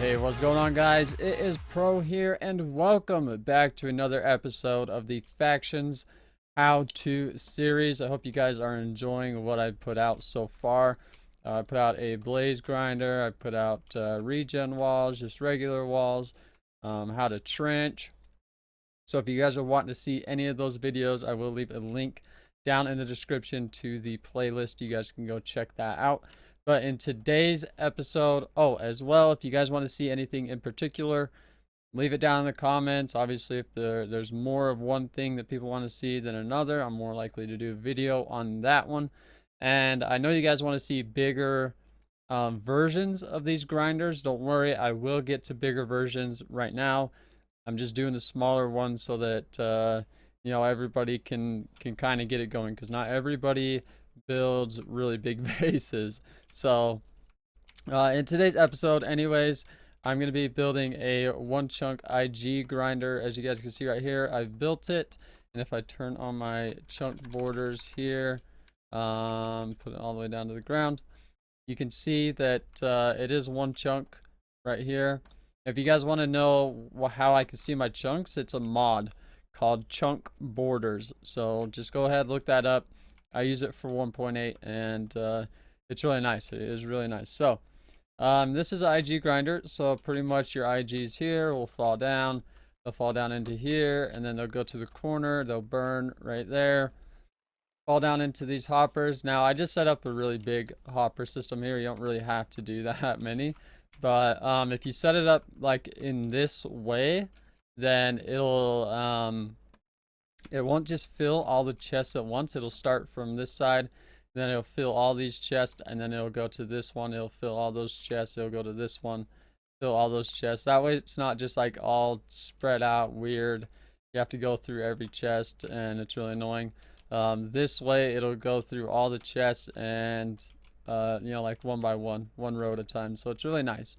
Hey, what's going on, guys? It is Pro here, and welcome back to another episode of the Factions How-To series. I hope you guys are enjoying what I put out so far. I put out a blaze grinder, I put out regen walls, just regular walls, how to trench. So if you guys are wanting to see any of those videos, I will leave a link down in the description to the playlist. You guys can go check that out. But in today's episode, as well, if you guys want to see anything in particular, leave it down in the comments. Obviously, if there's more of one thing that people want to see than another, I'm more likely to do a video on that one. And I know you guys want to see bigger versions of these grinders. Don't worry, I will get to bigger versions right now. I'm just doing the smaller ones so that you know, everybody can kind of get it going, because not everybody builds really big bases. So in today's episode anyways, I'm going to be building a one chunk IG grinder. As you guys can see right here, I've built it, and if I turn on my chunk borders here, put it all the way down to the ground, you can see that it is one chunk right here. If you guys want to know how I can see my chunks, it's a mod called Chunk Borders. So just go ahead, look that up. I use it for 1.8, and it's really nice. It is really nice. So this is an IG grinder. So pretty much your IGs here will fall down. They'll fall down into here, and then they'll go to the corner. They'll burn right there. Fall down into these hoppers. Now I just set up a really big hopper system here. You don't really have to do that many. But if you set it up like in this way, then it won't just fill all the chests at once. It'll start from this side, then it'll fill all these chests, and then it'll go to this one. It'll fill all those chests. It'll go to this one, fill all those chests. That way it's not just like all spread out weird. You have to go through every chest, and it's really annoying. This way it'll go through all the chests, and you know, like one by one row at a time. So it's really nice.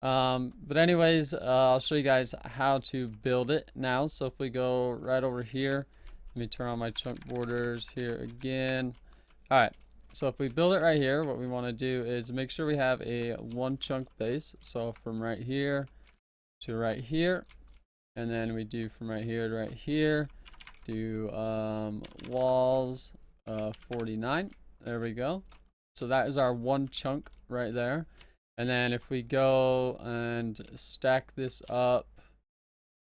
But anyways, I'll show you guys how to build it now. So if we go right over here, let me turn on my chunk borders here again. All right, so if we build it right here, what we want to do is make sure we have a one chunk base. So from right here to right here, and then we do from right here to right here, do walls 49. There we go. So that is our one chunk right there. And then if we go and stack this up,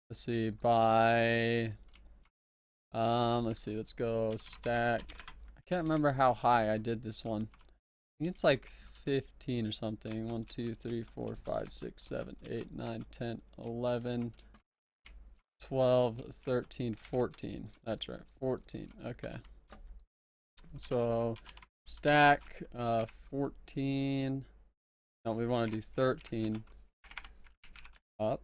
let's see, by, let's go stack. I can't remember how high I did this one. I think it's like 15 or something. 1, 2, 3, 4, 5, 6, 7, 8, 9, 10, 11, 12, 13, 14. That's right, 14. Okay. So stack 14. No, we want to do 13 up.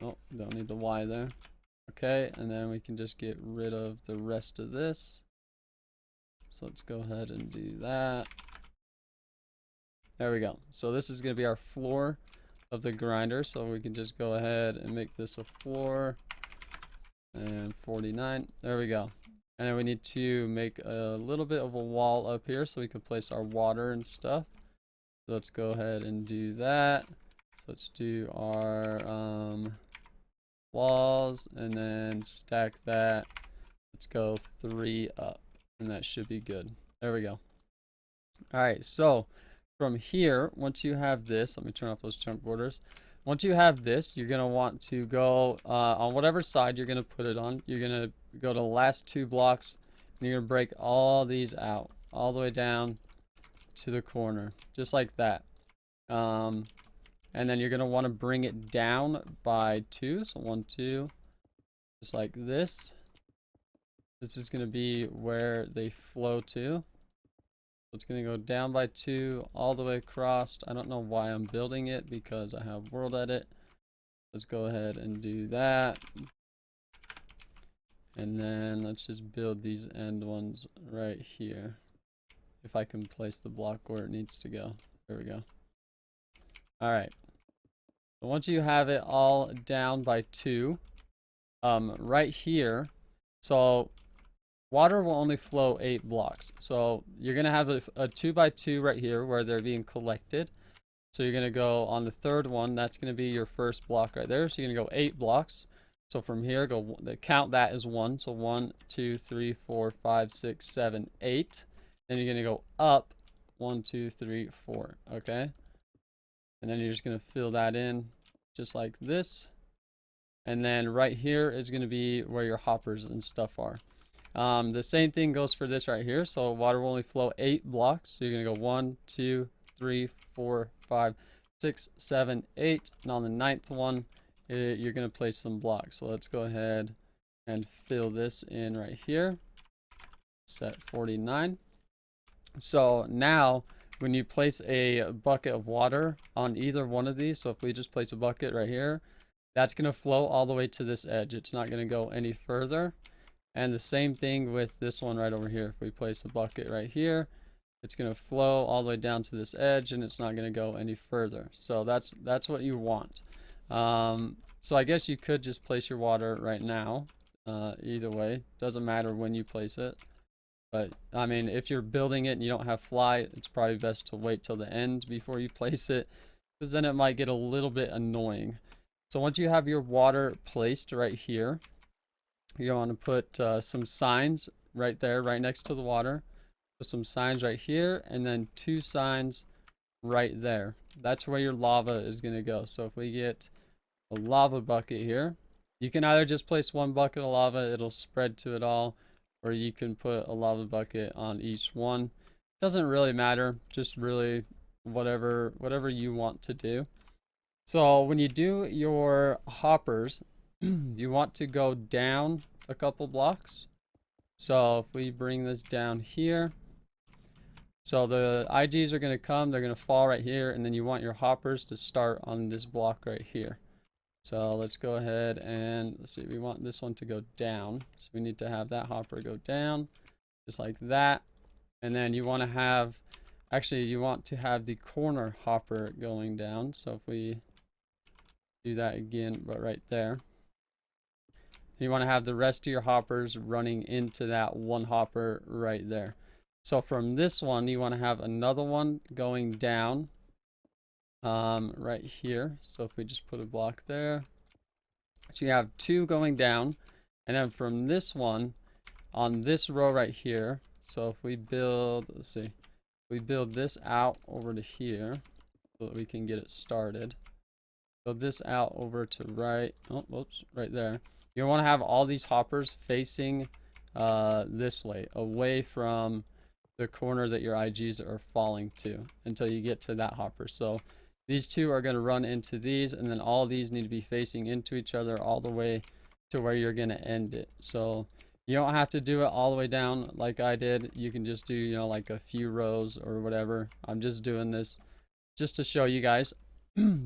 Oh, don't need the Y there. Okay, and then we can just get rid of the rest of this. So let's go ahead and do that. There we go. So this is going to be our floor of the grinder. So we can just go ahead and make this a floor. And 49. There we go. And then we need to make a little bit of a wall up here so we can place our water and stuff. So let's go ahead and do that. So let's do our walls, and then stack that. Let's go 3 up, and that should be good. There we go. All right, so from here, once you have this, let me turn off those chunk borders. Once you have this, you're going to want to go on whatever side you're going to put it on. You're going to go to the last 2 blocks, and you're going to break all these out, all the way down to the corner, just like that. And then you're going to want to bring it down by 2. So 1, 2, just like this. This is going to be where they flow to. So it's going to go down by 2 all the way across. I don't know why I'm building it, because I have world edit. Let's go ahead and do that. And then let's just build these end ones right here. If I can place the block where it needs to go. There we go. All right. So once you have it all down by 2, right here, so water will only flow 8 blocks. So you're going to have a 2 by 2 right here where they're being collected. So you're going to go on the third one. That's going to be your first block right there. So you're going to go 8 blocks. So from here, count that as 1. So 1, 2, 3, 4, 5, 6, 7, 8. Then you're going to go up 1, 2, 3, 4. Okay. And then you're just going to fill that in just like this. And then right here is going to be where your hoppers and stuff are. The same thing goes for this right here. So water will only flow 8 blocks. So you're going to go 1, 2, 3, 4, 5, 6, 7, 8. And on the 9th one, you're going to place some blocks. So let's go ahead and fill this in right here. Set 49. So now when you place a bucket of water on either one of these, so if we just place a bucket right here, that's going to flow all the way to this edge. It's not going to go any further. And the same thing with this one right over here. If we place a bucket right here, it's going to flow all the way down to this edge, and it's not going to go any further. So that's what you want. So I guess you could just place your water right now. Either way, doesn't matter when you place it. But I mean, if you're building it and you don't have fly, it's probably best to wait till the end before you place it, because then it might get a little bit annoying. So once you have your water placed right here, you want to put some signs right there, right next to the water. Put some signs right here, and then 2 signs right there. That's where your lava is going to go. So if we get a lava bucket here, you can either just place 1 bucket of lava, it'll spread to it all, or you can put a lava bucket on each one. Doesn't really matter, just really whatever you want to do. So when you do your hoppers, you want to go down a couple blocks. So if we bring this down here, so the IGs are going to come, they're going to fall right here, and then you want your hoppers to start on this block right here. So let's go ahead and let's see, we want this one to go down. So we need to have that hopper go down just like that. And then you want to have, actually you want to have the corner hopper going down. So if we do that again, but right there. You want to have the rest of your hoppers running into that one hopper right there. So from this one, you want to have another one going down right here. So if we just put a block there, so you have 2 going down, and then from this one on this row right here, so if we build, let's see, we build this out over to here so that we can get it started. Build this out over to right, oh whoops, right there. You want to have all these hoppers facing this way, away from the corner that your IGs are falling to until you get to that hopper. So these 2 are going to run into these, and then all these need to be facing into each other all the way to where you're going to end it. So you don't have to do it all the way down like I did. You can just do, you know, like a few rows or whatever. I'm just doing this just to show you guys.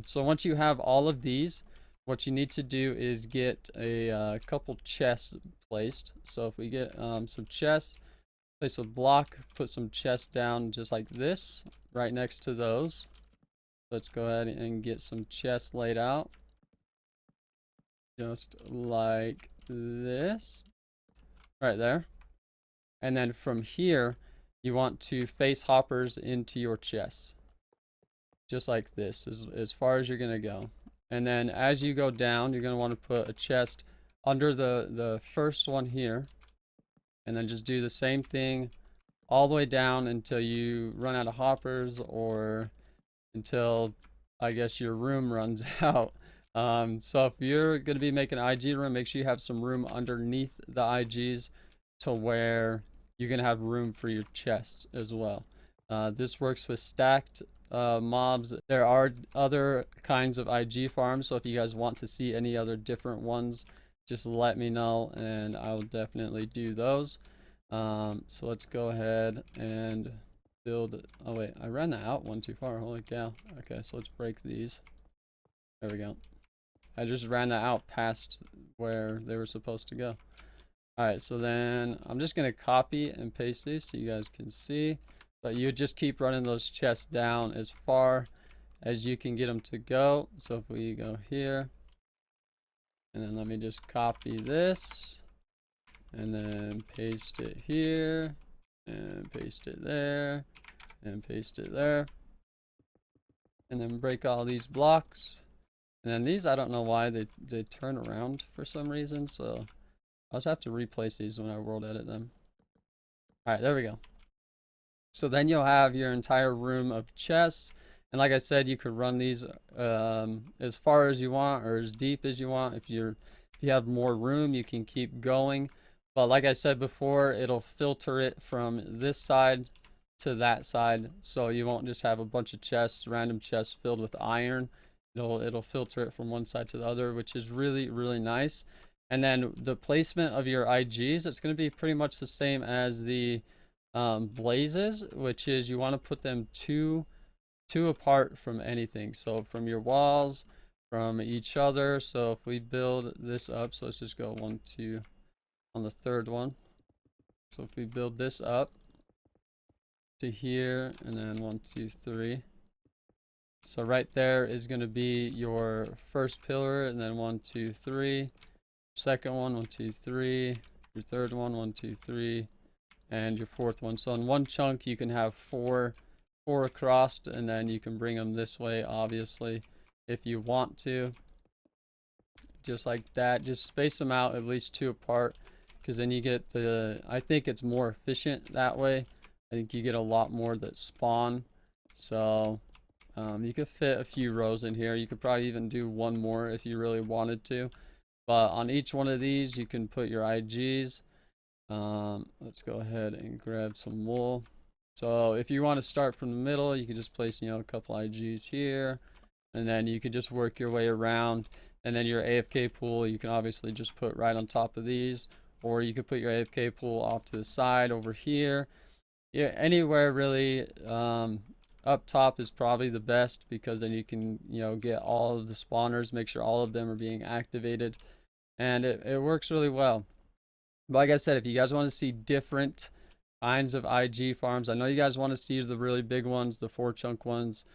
So once you have all of these, what you need to do is get a couple chests placed. So if we get some chests, place a block, put some chests down just like this, right next to those. Let's go ahead and get some chests laid out. Just like this. Right there. And then from here, you want to face hoppers into your chests. Just like this, as far as you're going to go. And then as you go down, you're going to want to put a chest under the first one here. And then just do the same thing all the way down until you run out of hoppers, or until I guess your room runs out. So if you're going to be making an IG room, make sure you have some room underneath the IGs to where you're going to have room for your chests as well. This works with stacked mobs. There are other kinds of IG farms, so if you guys want to see any other different ones, just let me know and I will definitely do those. So let's go ahead and build. Oh wait, I ran that out one too far. Holy cow. Okay, so let's break these. There we go. I just ran that out past where they were supposed to go. Alright, so then I'm just going to copy and paste these so you guys can see. But you just keep running those chests down as far as you can get them to go. So if we go here, and then let me just copy this, and then paste it here, and paste it there, and paste it there. and then break all these blocks. And then these, I don't know why they turn around for some reason, so I'll just have to replace these when I world edit them. All right, there we go. So then you'll have your entire room of chests. And like I said, you could run these as far as you want or as deep as you want. If you have more room, you can keep going. But like I said before, it'll filter it from this side to that side, so you won't just have a bunch of chests, random chests filled with iron. It'll filter it from one side to the other, which is really, really nice. And then the placement of your IGs, it's going to be pretty much the same as the blazes, which is you want to put them two apart from anything. So from your walls, from each other. So if we build this up, so let's just go 1, 2 on the third one. So if we build this up to here, and then 1, 2, 3. So right there is going to be your first pillar, and then 1, 2, 3. Second one, 1, 2, 3. Your third one, 1, 2, 3. And your fourth one. So in one chunk, you can have four across, and then you can bring them this way, obviously, if you want to. Just like that. Just space them out at least 2 apart, because then you get I think it's more efficient that way. I think you get a lot more that spawn. So you could fit a few rows in here. You could probably even do one more if you really wanted to. But on each one of these, you can put your IGs. Let's go ahead and grab some wool. So if you want to start from the middle, you can just place, a couple IGs here. And then you could just work your way around. And then your AFK pool, you can obviously just put right on top of these. Or you could put your AFK pool off to the side over here. Yeah, anywhere really. Up top is probably the best, because then you can, get all of the spawners, make sure all of them are being activated. And it works really well. But like I said, if you guys want to see different kinds of IG farms, I know you guys want to see the really big ones, the 4 chunk ones.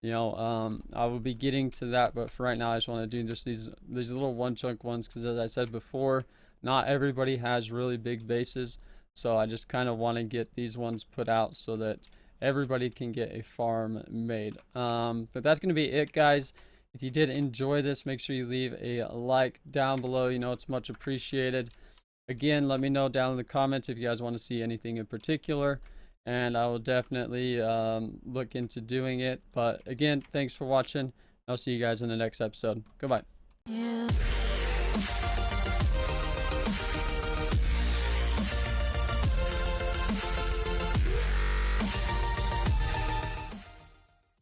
I will be getting to that, but for right now, I just want to do just these little 1 chunk ones, because as I said before, not everybody has really big bases. So I just kind of want to get these ones put out so that everybody can get a farm made. But that's going to be it, guys. If you did enjoy this, make sure you leave a like down below. It's much appreciated. Again, let me know down in the comments if you guys want to see anything in particular, and I will definitely look into doing it. But again, thanks for watching. I'll see you guys in the next episode. Goodbye.